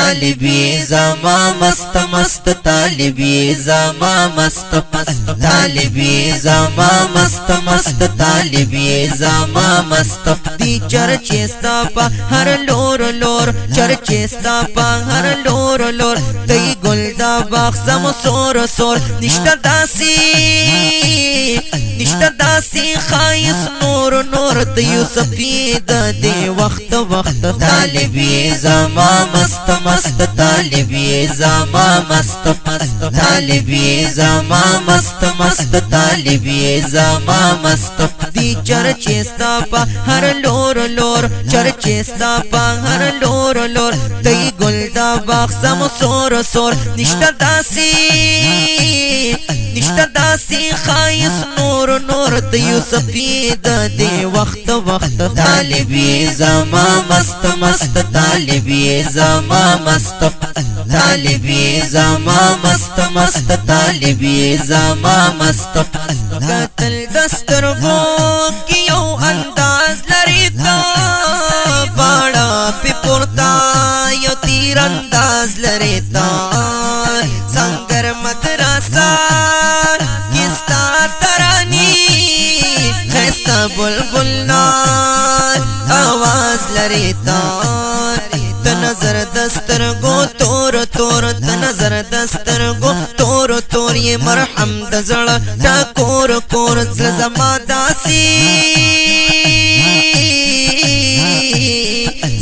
طالبی زما مست مست طالبی زما مست مست طالبی زما مست مست طالبی زما مست دی چرچے ستا پا ہر لور لور چرچے ستا پا ہر لور لور دی گل دا باغ سم سور سور نشتا داسی خائص نور نور دیو سفید دی وقت وقت طالبی زما مست مست طالبی زما مست مست طالبی زما مست مست طالبی زما مست دی چرچے ستا پا ہر لور لور چرچے ستا پا ہر لور لور دی گل دا باغ سم سور سور نشتا داسی خائص نور نور دیو سفید دی وقت وقت طالبی زما مست مست طالبی زما مست طالبی زما مست مست طالبی زما مست قتل دسترگو کیو انداز لریتا باڑا پی پورتا یو تیر انداز لریتا سنگر مدرسہ کستا ترانی خیستا بلبل نار آواز لریتا تنظر دستر گو تور تور تنظر دستر گو تور تور یہ مرحم دزڑ تا کور کور زلزما داسی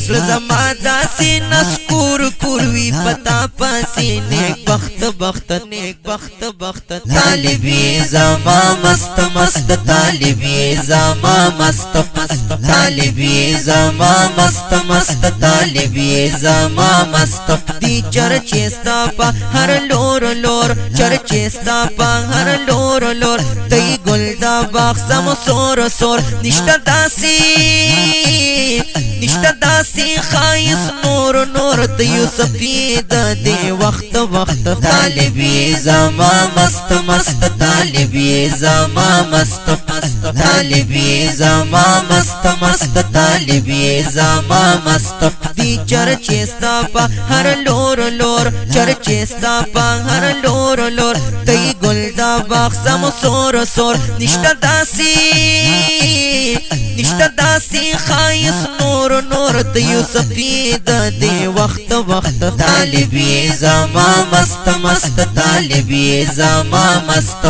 زلزما داسی نسکور کوروی پتا پاسی نیک بخت بخت نیک بخت بخت طالبی زما مست مست طالبی زما مست مست طالبی زما مست مست طالبی زما مست دی چرچے ستا پا ہر لور لور چرچے ستا پا ہر لور لور دی گل دا باغ سم سور سور نشتا داسی خائص نور نور دیو سفید دی وقت وقت طالبی زما مست مست طالبی زما مست مست طالبی زما مست مست طالبی زما مست دی چرچے ستا پا ہر لور لور چرچے ستا پا ہر لور لور دی گل دا باغ سم سور سور نشتا داسی خائص نور نور دیو سفید دی وقت وقت طالبی زما مست مست طالبی زما مست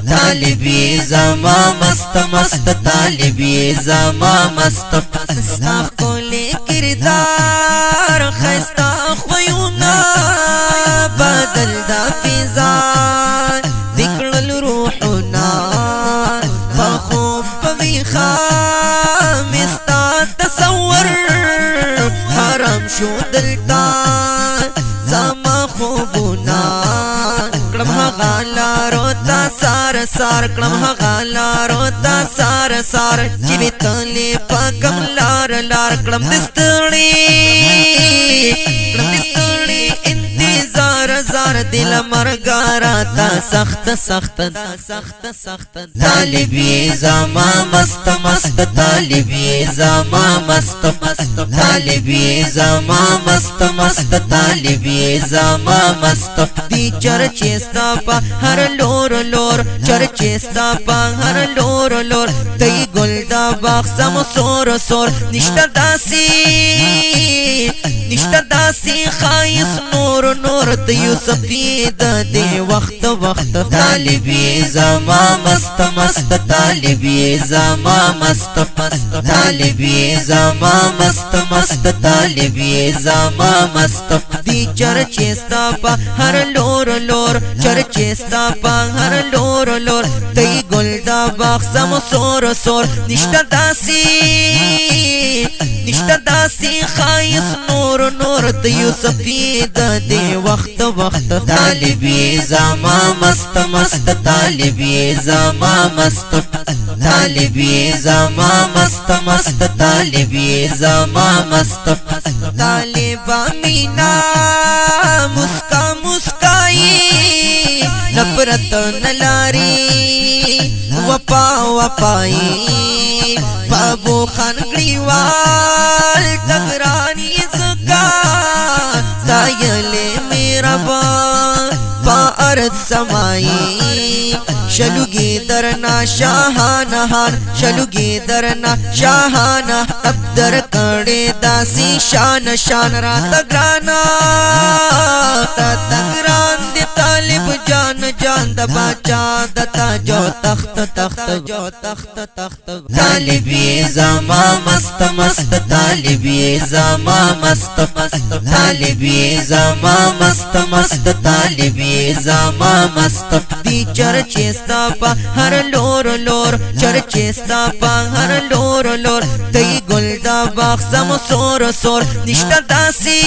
طالبی زما مست مست طالبی زما مست خستا کولی کردار خستا خویونا بدل دا فیزان ذکر روحنا فخوب بمیخا تصور حرام شو دلتا زما خوبونا کلم غالا روتا سار سار کلم غالا روتا سار سار چیوی تلی پاکم لار لار کلم دستڑی انتظار زار دل مرگارا تا سخت سخت سخت سخت طالبی زما مست مست طالبی زما مست مست طالبی زما مست مست طالبی زما مست دی چرچے ستا پا ہر لور لور چرچے ستا پا ہر لور لور دی گل دا باغ سم سور سور نشتا داسی خائص نور نور دیو سفید دی وقت وقت طالبی زما مست مست طالبی زما مست مست طالبی زما مست مست طالبی زما مست دی چرچے ستا پا ہر لور لور چرچے ستا پا ہر لور لور دی گل دا باغ سم سور سور نشتا داسی خائص نور نور دیو سفید دی وقت وقت طالبی زما مست مست طالبی زما مست طالبی زما مست مست طالبی زما مست طالبہ مینا مسکا مسکائی نفرت نلاری وپا وپائی بابو خان گریوال تگرانی زکا ستایلې مهربان پا ارض سمائی شلوگی درنا شاہانہان شلوگی درنا شاہانہ ابدر کڑے داسی شان شان رات گرانا تگران دی طالب جان جان دا باچا دتا جو تخت تخت جو تخت تخت طالبی زما مست مست طالبی زما مست مست طالبی زما مست مست طالبی زما مست دی چرچے ستا پا ہر لور لور چرچے ستا پا ہر لور لور تی گل دا باغ سم سور سور نشتا داسی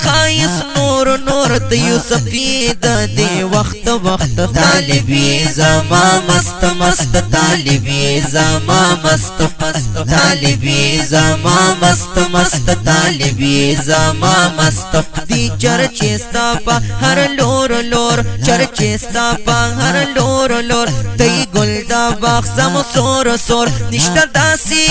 خائص نور نور تیو سفید دے وقت وقت طالبی زما مست مست طالبی زما مست مست طالبی زما مست مست طالبی زما مست دی چرچے ستا پا ہر لور لور چرچے ستا پا ہر لور لور تی گل دا باغ سم سور سور نشتا داسی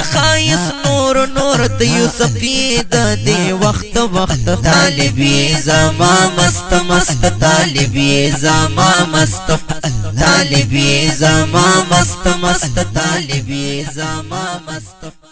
خائص نور نور تیو سفید دے وقت وقت طالبی زما مست مست طالبی زما مست طالبی زما مست مست طالبی زما مست